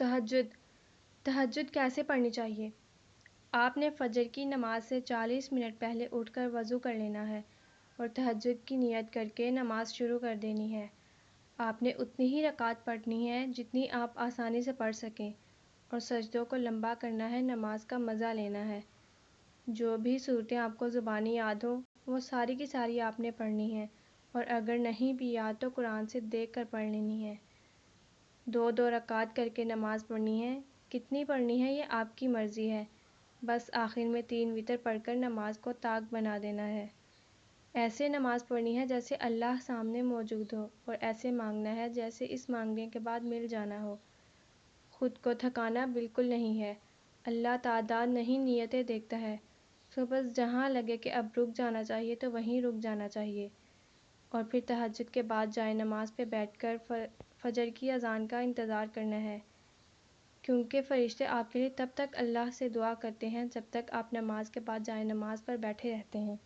تہجد تہجد کیسے پڑھنی چاہیے؟ آپ نے فجر کی نماز سے 40 منٹ پہلے اٹھ کر وضو کر لینا ہے اور تہجد کی نیت کر کے نماز شروع کر دینی ہے۔ آپ نے اتنی ہی رکعت پڑھنی ہے جتنی آپ آسانی سے پڑھ سکیں اور سجدوں کو لمبا کرنا ہے، نماز کا مزہ لینا ہے۔ جو بھی صورتیں آپ کو زبانی یاد ہوں وہ ساری کی ساری آپ نے پڑھنی ہیں، اور اگر نہیں بھی یاد تو قرآن سے دیکھ کر پڑھ لینی ہے۔ 2 رکعت کر کے نماز پڑھنی ہے، کتنی پڑھنی ہے یہ آپ کی مرضی ہے، بس آخر میں 3 وتر پڑھ کر نماز کو طاق بنا دینا ہے۔ ایسے نماز پڑھنی ہے جیسے اللہ سامنے موجود ہو، اور ایسے مانگنا ہے جیسے اس مانگنے کے بعد مل جانا ہو۔ خود کو تھکانا بالکل نہیں ہے، اللہ تعداد نہیں نیتیں دیکھتا ہے، سو بس جہاں لگے کہ اب رک جانا چاہیے تو وہیں رک جانا چاہیے، اور پھر تہجد کے بعد جائے نماز پہ بیٹھ کر فجر کی اذان کا انتظار کرنا ہے، کیونکہ فرشتے آپ کے لیے تب تک اللہ سے دعا کرتے ہیں جب تک آپ نماز کے بعد جائے نماز پر بیٹھے رہتے ہیں۔